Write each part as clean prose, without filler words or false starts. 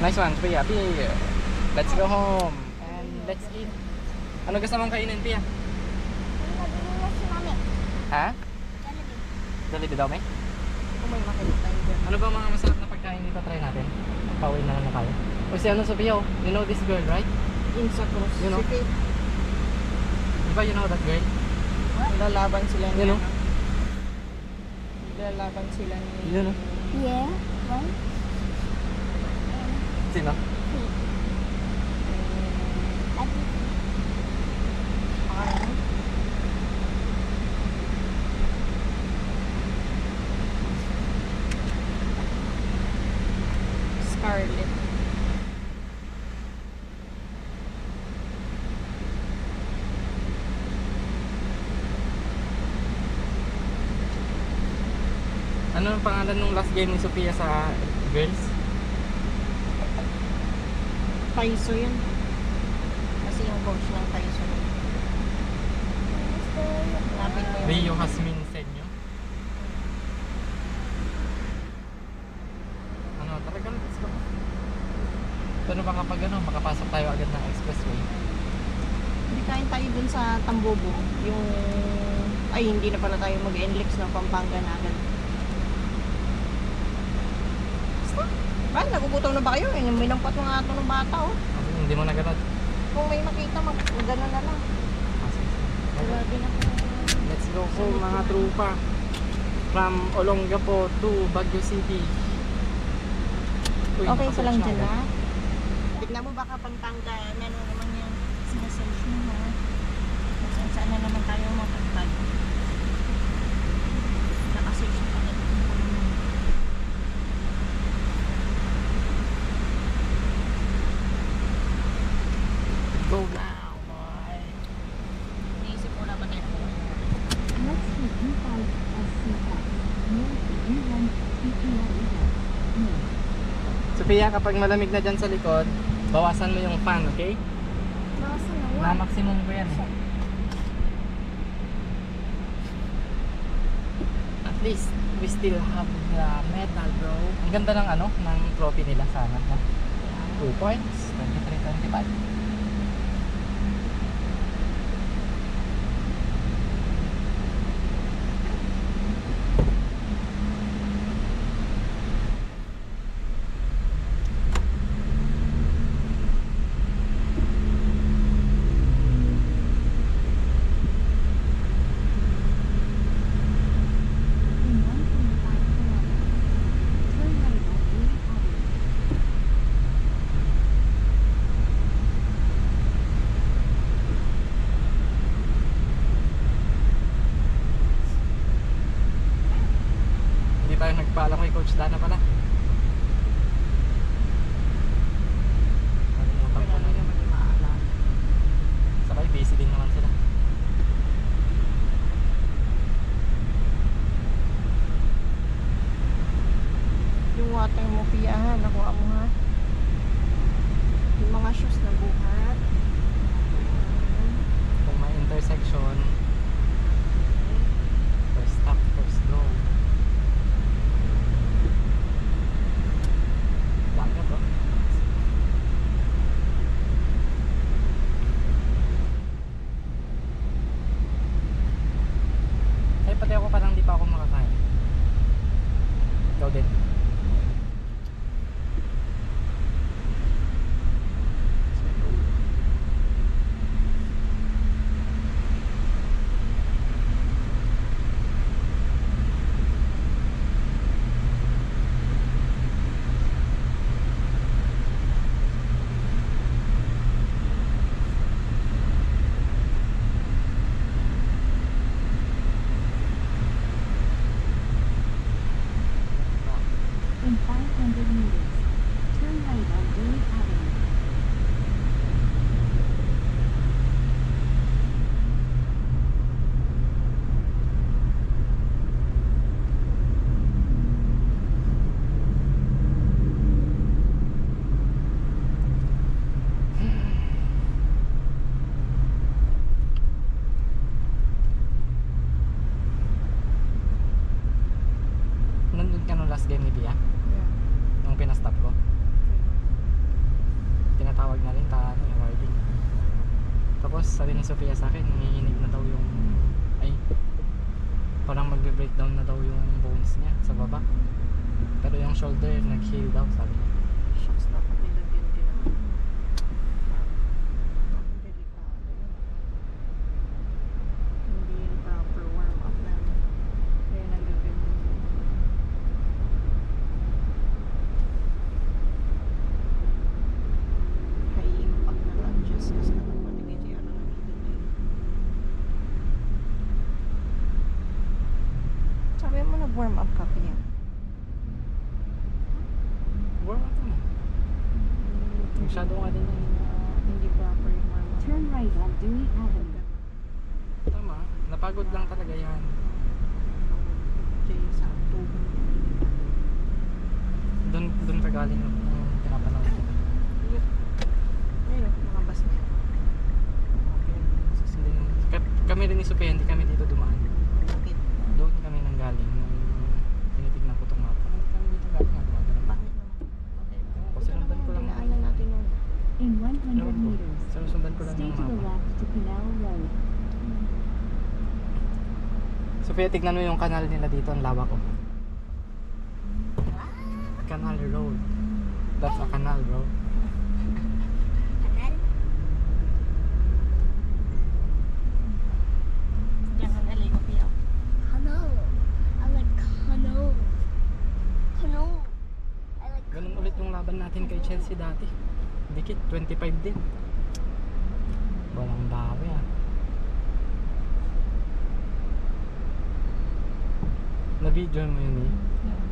Nice one, Pia. Pia. Let's go home. And let's eat. Ano gusto mong kainin, Pia? Nabili na si Mami. Ha? Jollibee. Jollibee daw, may? Kung may makinig tayo dyan. Ano ba mga masarap na pagkain dito? Try natin. Pauwi na lang na tayo. O si ano, Sophia, oh. You know this girl, right? Insa Cruz. You know? Si Faith. Diba you know that girl? Lalaban sila You know? Lalaban sila ni... You know? Yeah. Why? Sino? Ate. Ano? Scarlett. Ano ang pangalan nung last game ni Sophia sa girls? Taiso yun. Kasi yung coach ng Taiso yun. Hanapin mo yung... Rio Hasmin Senyo. Ano, talagang let's go. Ano ba kapag ano, makapasok tayo agad ng expressway? Hindi kain tayo dun sa Tambobo. Yung... Ay, hindi na pala tayo mag-NLEX ng Pampanga na agad. Basta. Ba, nagugutom na ba kayo? Eh, may lampat mga ato ng bata, oh. Kasi hindi mo naganod. Kung may makita, gano'n na lang. Grabe na po. Let's go home mga trupa. From Olongapo to Baguio City. Uy, Okay, so lang nakasearch dyan, na ha? agad. Tignan mo baka Pampanga, ano naman yan. Sinasearch mo, ha? Saan na naman tayo mapagtag. Nakasearch na pala. Go now, boy. Naisip mo na ba tayo? Let's take U5 as C5. North U1 PPL. Sophia, kapag malamig na dyan sa likod, bawasan mo yung fan, okay? Bawasan na Na what? maximum ko yan. At least, we still have the medal, bro. Ang ganda ng ano, ng trophy nila sana. 2 points, 23-25. In 1.5 kilometers. Turn right at Green Avenue. Hindi tayo nagpaalam kay Coach Dana pala. Kalimutan ko Wala na na yun. naman yung maalala. Sabay, busy din naman sila. Yung water mo, Pia, ha? Nakuha mo, ha? Yung mga shoes na buhat. Kung may intersection, first stop, first go. Langit, oh. Ay, pati ako parang di pa ako makakain. Ikaw din. Tapos sabi ni Sophia sa akin, nanginginig na daw yung, ay, parang magbe-breakdown na daw yung bones niya sa baba. Pero yung shoulder nag-heal daw, sabi niya. Shucks, dapat nilagyan din naman. Delikado yun. Hindi yung proper warm up na. Kaya nagaganyan yun. High impact na lunges kasi nakapalagay tayo ano na dito na yun. Sabi mo nag-warm up ka kaya? Warm up na. Masyado nga din yan. Hindi proper yung warm up. Turn right on Dewey Avenue. Tama, napagod lang talaga yan. Sa tubo. Doon ka galing nung pinapanood kita. Ayun, mga bus na yan. Okay, susundin. Kami rin ni Sophia, hindi kami dito dumaan. Bakit? Doon kami nang galing nung tinitignan ko itong mapa. Hindi kami dito galing nga gumagano. Bakit naman? Okay. Kasi sundan ko lang. Dinaanan natin nun. In 100 Ewan ko. meters, Sinusundan ko lang stay yung to the mapa. left to Canal Road. Sophia, tignan mo yung kanal nila dito, ang lawak ko. Canal Road. That's a canal, bro. Diyan ka naligo, Pia. Canoe. I like canoe. Canoe. I like Ganun ulit yung laban natin kay Chelsea dati. Dikit, 25 din. Walang bawi ah. Na-video mo yun eh,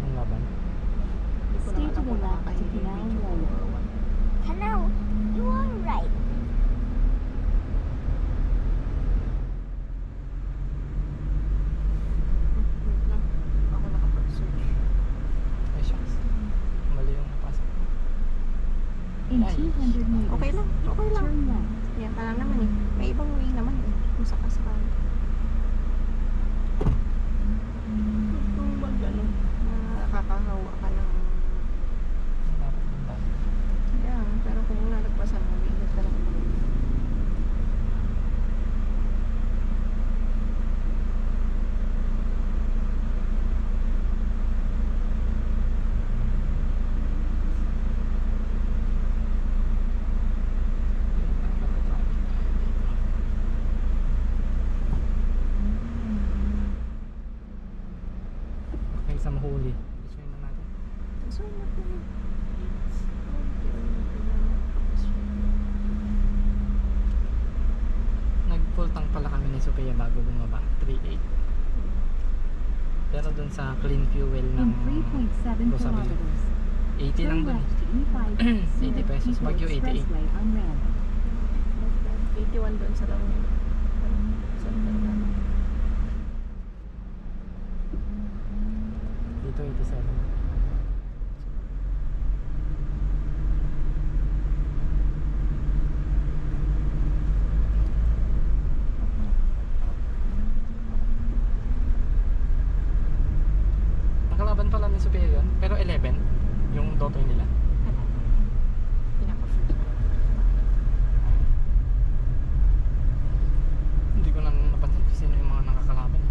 yung laban. Hindi ko Stay naman to ako the left to nakakahilig Canal video Road. or what. canoe. You are right. Wait lang. Ako nakapag-search. Ay shucks, mali yung napasok ko. In Ay. 200 meters, Okay lang. Okay lang. turn left. Yan ka lang naman eh. May ibang way naman eh. Kung sakasakal. Kung mag ano, nakakahawa ka ng... Dapat lang tayo. Yeah, pero kung nalagpasan mo, may ingat ka lang. Okay, sa mahuli. Isuin na natin. So, natin. Nag-full tank pala kami ni Sophia bago bumaba. 3.8. Pero dun sa clean fuel In ng 3.7 Rosabili, kilometers, 80 lang turn dun. left to E5 80 pesos. People Baguio, 88. Expressway on ramp. 81 doon sa lang yun. Sa lang. Dito 87. Nakalaban pala ni Sophia yun, pero 11 yung dotoy nila. Pinaka-first. Hindi ko lang napansin kung sino yung mga nakakalaban.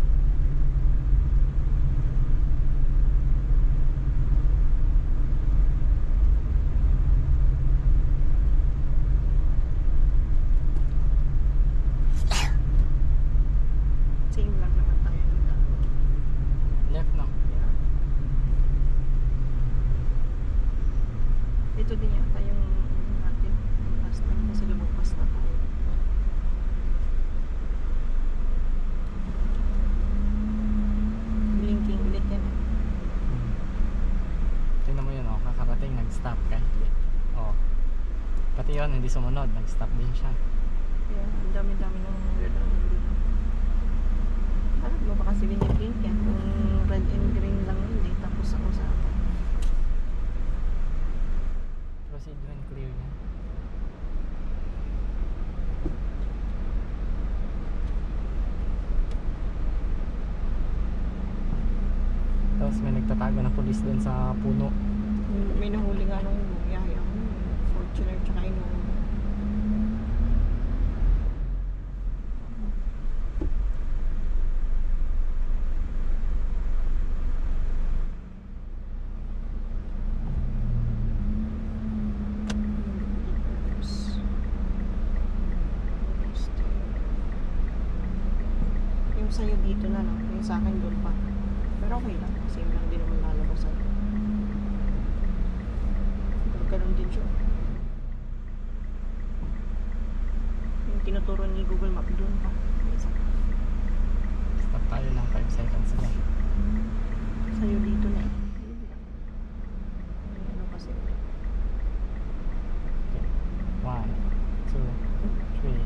Same lang naman tayo ng dalawa. Left no? Yeah. Ito din yata yung natin. Yung last time kasi lumagpas na tayo. Blinking ulit yan eh. Tingnan mo yun oh, kakarating nag-stop kahit late. Oh. Pati yun, hindi sumunod, nag-stop din siya. Kaya ang dami-dami ng red and green. Alam mo ba kasi biniblink yan? Kung red and green lang yun, di tapos ako sa akin. Proceed when clear niya. Tapos may nagtatago na pulis doon sa puno. May nahuli nga nung biyahe ako. Fortuner tsaka Innova. sa'yo dito na, no? Yung sa akin doon pa. Pero okay lang. Same lang din naman lalabasan. Ganun din siya. Yung tinuturo ni Google Map doon pa. Isa. Stop tayo ng 5 seconds lang. Sa'yo dito na eh. Ayun lang. May ano kasi. 1, 2, 3,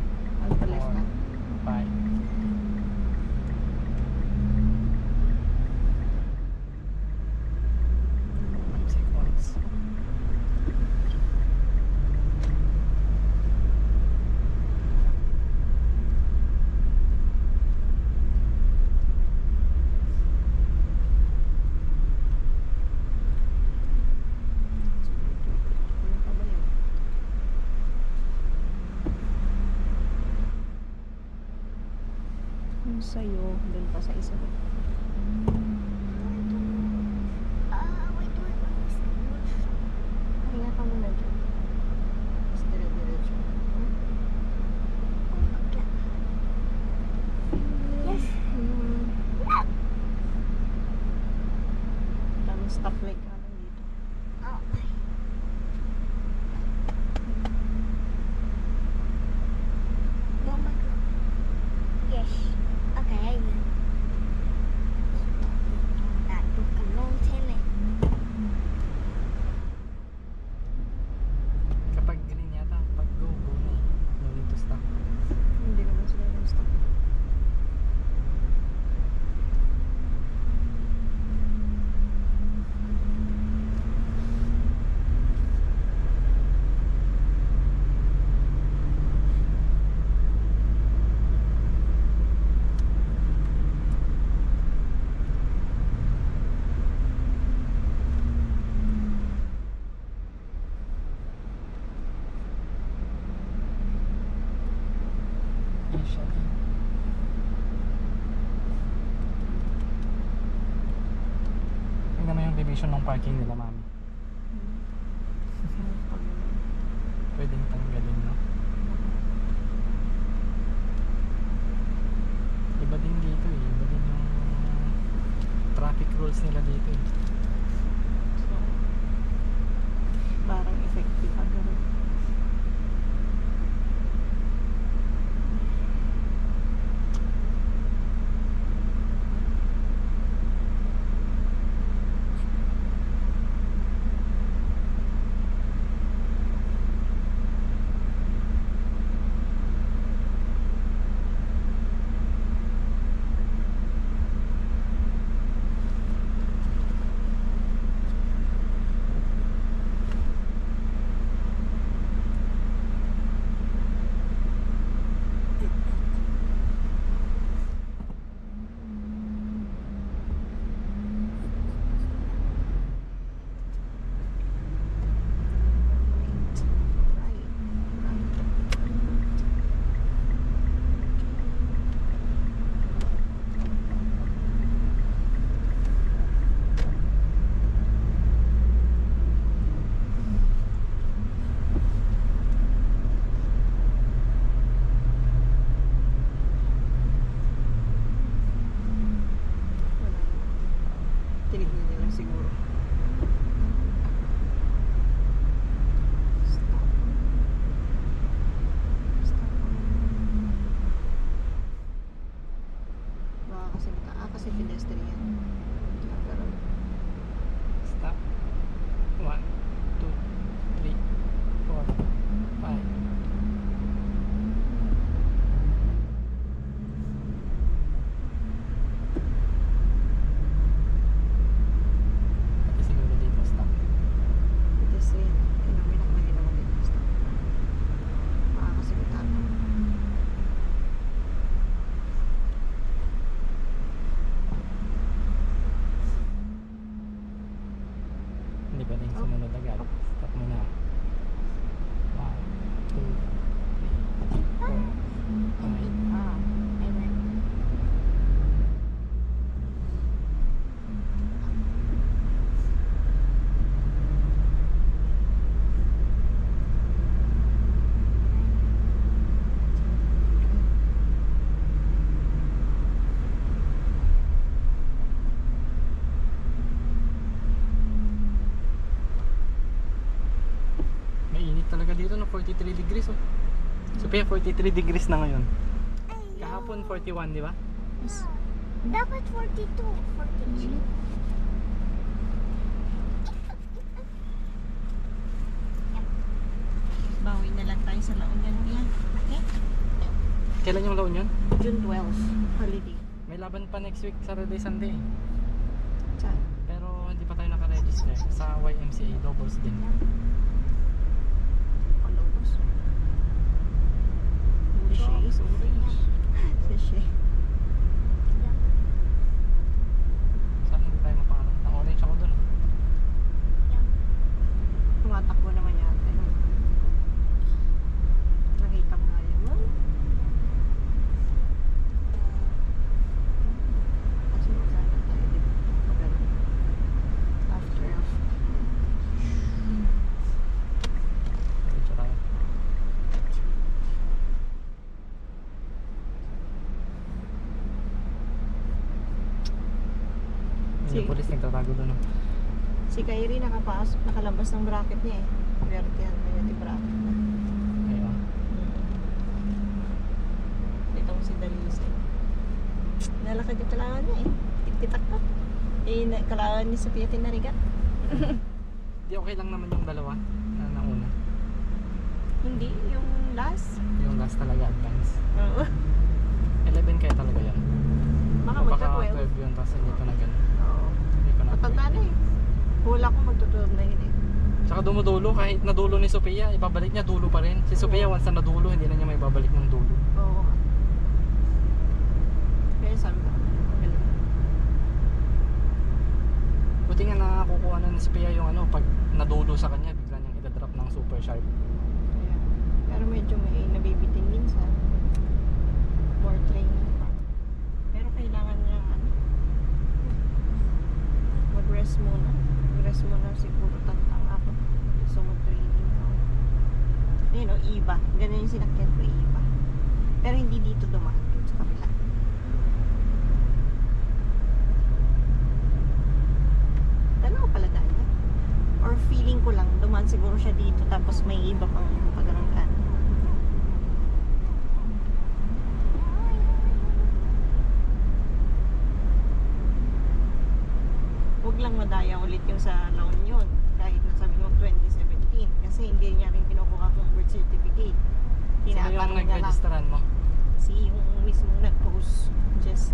Alpalis 4, na. 5. Seconds. Ano pa ba yan? Yung sa'yo, doon pa sa isa. Why do it on this one? Pahinga ka muna dyan. Tapos dire-diretso. Oh, look at. Yes. Tapos stoplight ka lang dito. Oh. Mama. Yes. Okay, I will. That took a long time. Kapag green yata, pag go na eh. No need to stop. Hindi naman sila yung stop. Usually. Tingnan mo yung division ng parking nila, mami. Pwedeng tanggalin, no? Iba din dito eh. Iba din yung traffic rules nila dito eh. So, parang effective agad. talaga dito no, 43 degrees oh. Sophia, 43 degrees na ngayon. Kahapon 41, di ba? Yes. Dapat 42, 43. Bawi na lang tayo sa La Union yan. Okay? Kailan yung laon yun? June 12, holiday. May laban pa next week, Saturday, Sunday. Saan? Pero hindi pa tayo nakaregister sa YMCA doubles din. Palobos. Sachet. Sachet. Saan hindi tayo mapangarap? Na-orange ako dun. Tumatakbo naman yata yun. Nakita mo nga yun. Kasi magkano tayo din. Pagano. After. Diretso tayo. Yung police nagtatago dun. Oh. Si Kyrie nakalabas ng bracket niya eh. Verte yan. May bracket na. Ayun. Dito ko si Dalisa eh. Nalakad yung kalawan niya eh. Tiktitak-tak. Eh, kalawan ni Sophia tinarigat. Di okay lang naman yung dalawa na nauna. Hindi, yung last. Yung last talaga advance. Oo. 11 kaya talaga yan. Baka O magka-12. 12 yun, tapos hindi ko na ganun. Oo. Hindi ko na Matanda na eh. Hula ko magtutulog na yun eh. Tsaka dumudulo, kahit nadulo ni Sophia, ibabalik niya dulo pa rin. Si Sophia once na nadulo, hindi na niya may babalik ng dulo. Oo. Kaya sabi ko, galing. Buti nga nakakukuha na ni Sophia yung ano, pag nadulo sa kanya, bigla niyang idadrop ng super sharp. Kaya, pero medyo may nabibitin minsan. More training pa. Pero kailangan niya ano, mag-rest muna. Mag-rest muna siguro tantang ako. So mag-training ako. Ayun o, iba. Ganun yung sinakyan ko, iba. Pero hindi dito dumaan. Dito sa kabila. Dalawa pala dahil. Or feeling ko lang, dumaan siguro siya dito tapos may iba pang pagkaroon. Huwag lang madaya ulit yung sa La Union kahit nasabi mo 2017 kasi hindi niya rin kinukuha kong birth certificate. Sino yung Tinatanong niya lang nag-registeran mo? si yung mismong nag-post. Jess.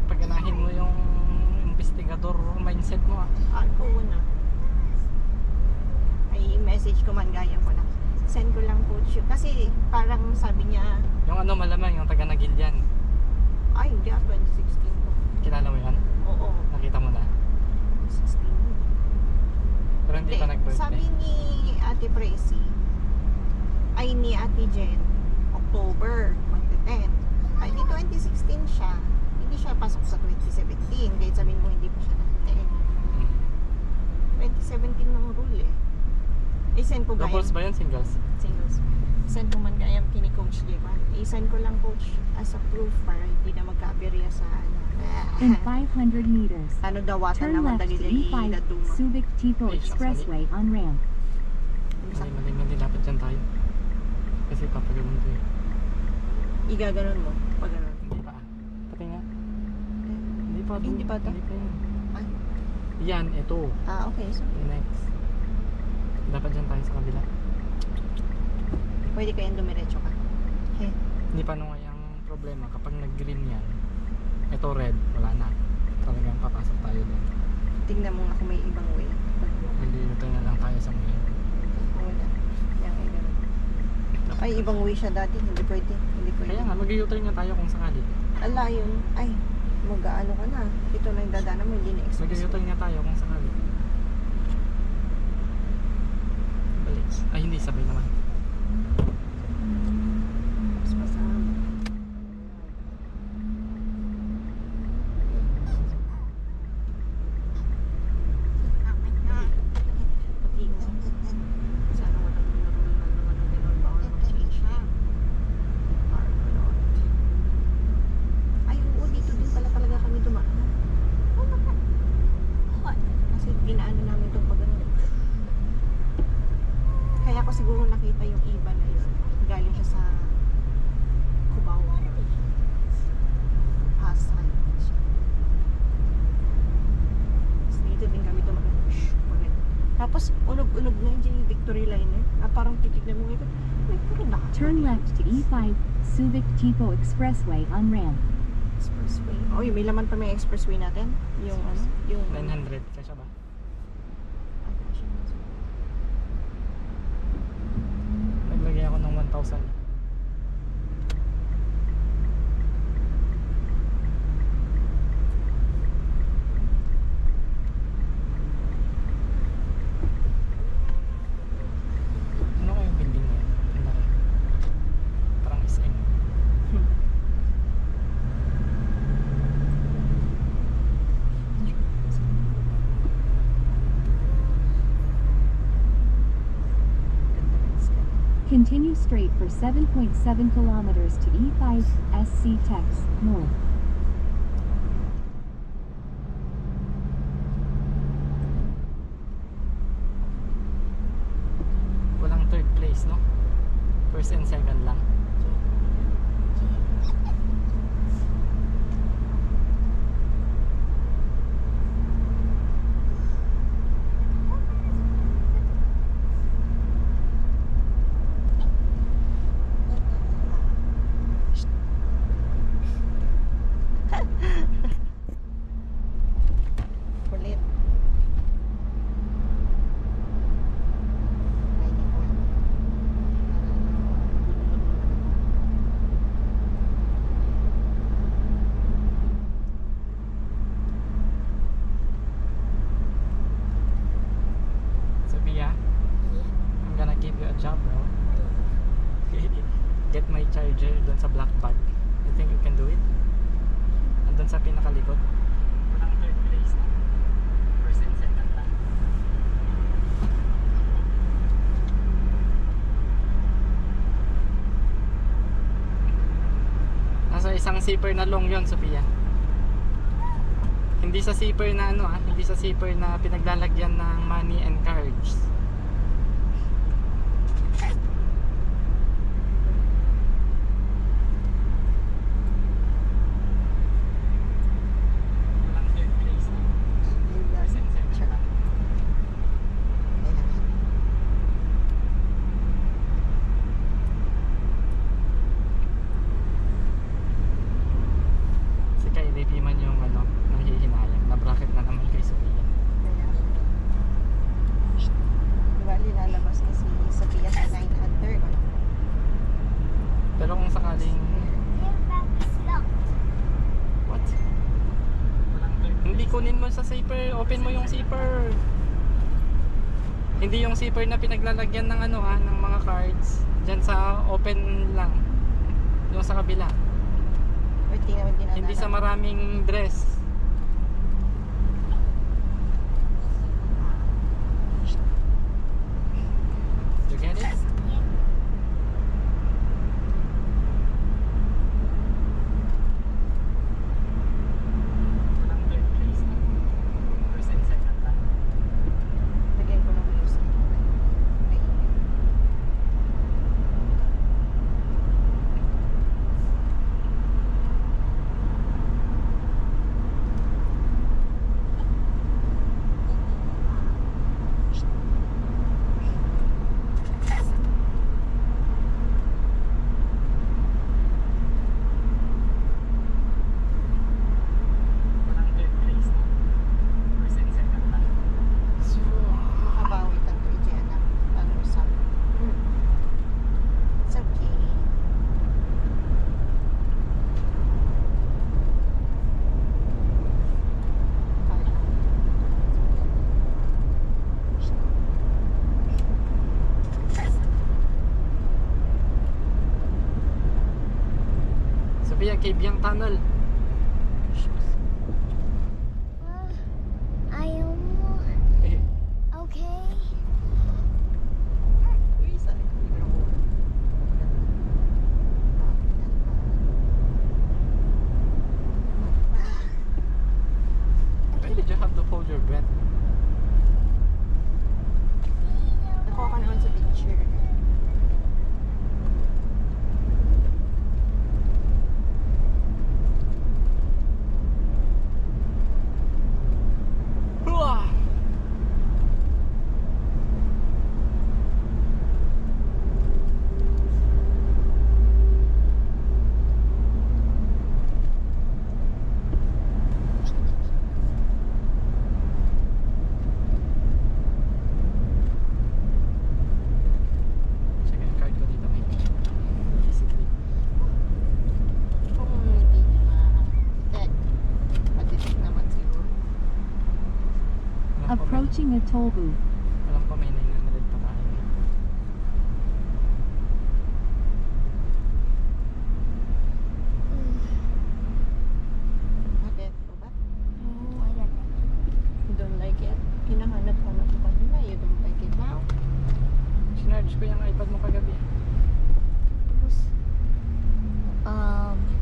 Paganahin mo yung investigador mindset mo ah. Ako una. Ay message ko man gaya ko lang. Send ko lang coach yun. Kasi parang sabi niya, Yung ano malamang, yung taga Nagilian. ay hindi 2016 ko. Kilala mo yun? Oo, Nakita mo na? 16. Pero hindi pa nag-birthday. Sabi ni Ate Presi, ay ni Ate Jen, October, magte-10. Ay di 2016 siya. Hindi siya pasok sa 2017. Kahit sabihin mo hindi pa siya nag-10. Hmm. 2017 ng rule eh. I-send ko gaya. Doubles ba yun? Singles? Singles. Send ko man gaya kini Coach Jevan. I-send ko lang Coach as a proof para hindi na magka-aberya sa ano. In 500 meters, Ano daw watan turn naman left to dagi-dagi E5 daduma. Subic Tipo Ay, shucks, Expressway on ramp. Mali, dapat dyan tayo. Kasi papagawan to eh. Igaganon mo. Pag ganon. Hindi pa ah. Pati nga. Hindi pa. Hindi pa to? Hindi pa yun. Ay. Yan, ito. Ah, okay. So, Next. Dapat dyan tayo sa kabila. pwede kayang dumiretso ka. Okay. Hindi pa nung yung problema. Kapag nag-green yan, ito red, wala na. Talagang papasok tayo doon. Tingnan mo nga kung may ibang way. Nililito na lang tayo sa main. Wala. Yan, ay ganun. Ay, ibang way siya dati. Hindi pwede. Hindi pwede. Kaya nga, mag-u-turn nga tayo kung sakali. Ala yun. Ay, mag-ano ka na. Ito na yung dadaanan mo. Hindi na-express. Mag-u-turn nga tayo kung sakali. Balik. Ay, hindi. Sabay naman. Mas masama. Pati mo. Sana walang rule na naman ang gano'n. Bawal mag-change. Park lot. Ay, oo. Dito din pala talaga kami dumaan. Kasi ginaano namin itong pag ano. ko siguro nakita yung iba na yun. Galing siya sa Cubao. Pasay. Tapos dito din kami dumaan. Tapos unog-unog na yung Victory Liner. Parang titignan mo ito. May puro dahon. Turn left to E5, Subic Tipo Expressway on ramp. Expressway. Oh, may laman pa may expressway natin. Yung ano? Yung 900. Kasya ba? Naglagay ako ng 1,000. Ano kayong building na yun? Ang laki. Parang SM. Continue straight for 7.7 kilometers to E5, SC Tex, North. Walang third place, no? First and second lang. kulit. Sophia, I'm gonna give you a job, bro. Get my charger dun sa black bag. You think you can do it? Andun sa pinakalikod. Walang third place na. First and second lang. Nasa isang zipper na long yon, Sophia. Hindi sa zipper na ano hindi sa zipper na pinaglalagyan ng money and cards. Walang third place na. First and second lang. Si Kylie P man yung nanghihinayang na bracket na naman kay Sophia. Diba, linalabas na si Sophia sa 900. Pero kung sakaling what? Hindi kunin mo sa zipper, open mo yung zipper. Hindi yung zipper na pinaglalagyan ng ng mga cards. Diyan sa open lang. Yung sa kabila. Or tingnan mo din Hindi sa maraming dress. You get it? Walang third place na. First and second lang. Lagyan ko ng music. Ay, Walang third place na. First and second lang. makabawi ka to, Jenna. Ano sa... It's okay. Sophia, Kabyang Tunnel. Ayaw mo. Okay. Uy, saan yung microphone? Why did you have to hold your breath? Nakuha ka naman sa picture. Approaching a toll booth. Alam ko may 900 pa tayo. Bakit? O ba? No, I don't like it. You don't like it? Hinahanap-hanap ko kanina. You don't like it now? Sinarge ko yung iPad mo kagabi. Tapos,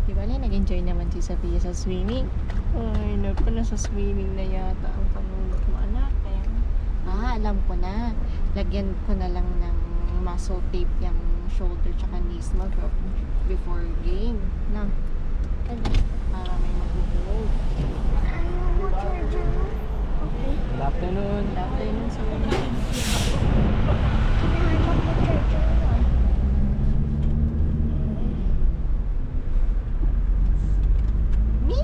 Di ba nag-enjoy naman si Sophia sa swimming? Ay, naku, nasa swimming na yata ang panunod mo, anak. Kaya, alam ko na. Lagyan ko na lang ng muscle tape yung shoulder tsaka knees mo before game. Na, ano? para may mag-hold. Ayaw mo charger mo? Okay. Good afternoon. After nun sa Hinahanap mo charger mo. Me?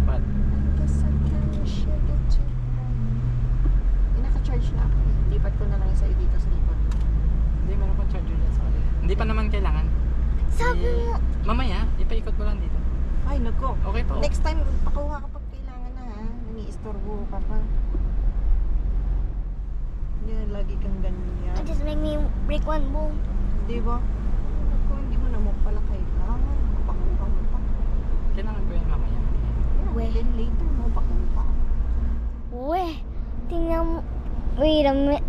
But, I guess I can share it to naka-charge na ako. Lipat ko na lang sa'yo dito sa likod. hindi, meron kong charger dyan sa kanila. Hindi pa naman kailangan. Sabi mo, Mamaya, ipaikot mo lang dito. Ay, nako. Okay po. Next time, pakuha ka pag kailangan na ha. Nani-istorbo ka pa. Hindi na lagi kang ganyan. just make me break one bone. Di ba? Naku, hindi mo na mo pala kailangan. Pakuha mo pa. Kailangan ko yan mamaya. Yeah, Weh. then later mo pakuha. Weh, tingnan mo. Wait a minute.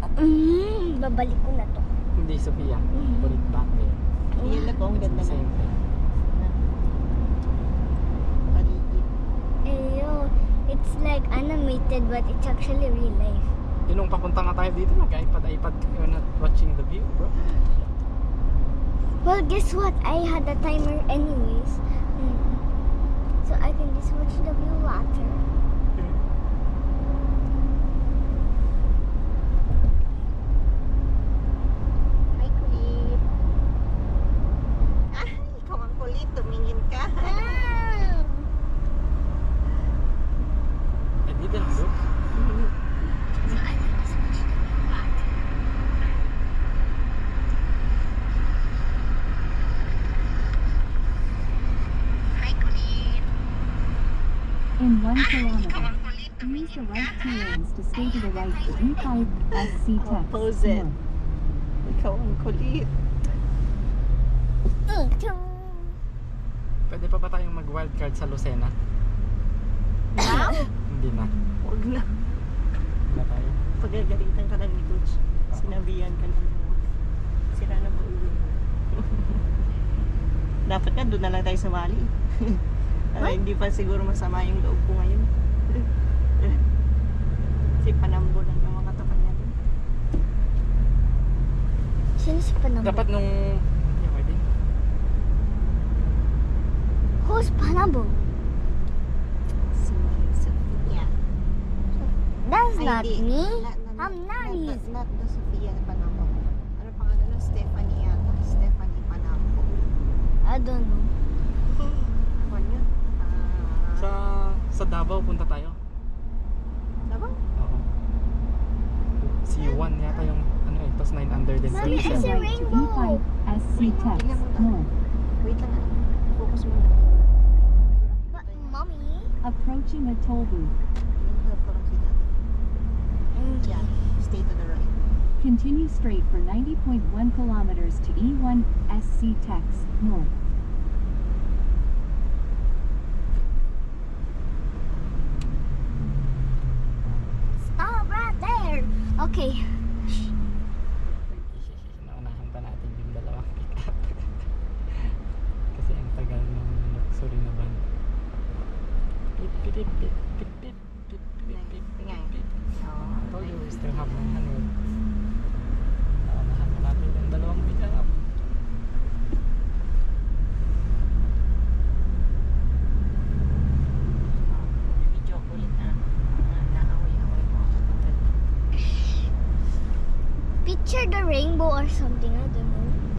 Babalik ko na to. Hindi, Sophia. Put it back there. Yan na ko, ang ganda na. Same thing. Paligid. Ew, it's like animated but it's actually real life. Yung nung papunta nga tayo dito, nag-iPad you're not watching the view, bro. Well, guess what? I had a timer anyways. So I can just watch the view later. Hi, kulit. Ay, ikaw ang kulit. Tumingin ka. I didn't look. In 1 kilometer, use the right two lanes to stay to the right for E5 SC Tex Opposite. North. Ikaw ang kulit. Pwede pa ba tayong mag-wildcard sa Lucena? Now? Hindi na. Huwag na. Wala tayo. Pagagalitan ka lang ni Coach. Sinabihan ka lang. Sira na ba uwi? Dapat nga doon na lang tayo sumali. Hindi pa siguro masama yung loob ko ngayon. Kasi panambo lang yung mga katapat niya doon. Sino si Panambo? Dapat nung... Yeah, pwede. Who's Panambo? Si Sophia. That's Ay, not hindi. me. Not I'm Nani. the Sophia Panambo. Ano pangalan nun? Stephanie yata. Stephanie Panambo. I don't know. Ano yun? Sa Davao, punta tayo. Diba? Oo. C1 yata yung ano eh, tapos 9 under din. Mommy, I Stay to see the right to rainbow. E5 SC Tex North. Wait lang. Focus mo. But, Mommy. Approaching a toll booth. Yung help ko lang si Daddy. Yeah. Stay to the right. Continue straight for 90.1 kilometers to E1 SC Tex North. Stop right there. Okay. Naunahan pa natin yung dalawang pick-up. Kasi ang tagal ng luxury na van. Pip, pip, pip, pip, pip, pip, pip, pip, pip, Tingay. pip. Oh, I told you we still have 900. Naunahan pa natin yung dalawang pick-up. video ko ulit na. Naaway-away mo ako kapatid. Picture the rainbow or something. I don't know.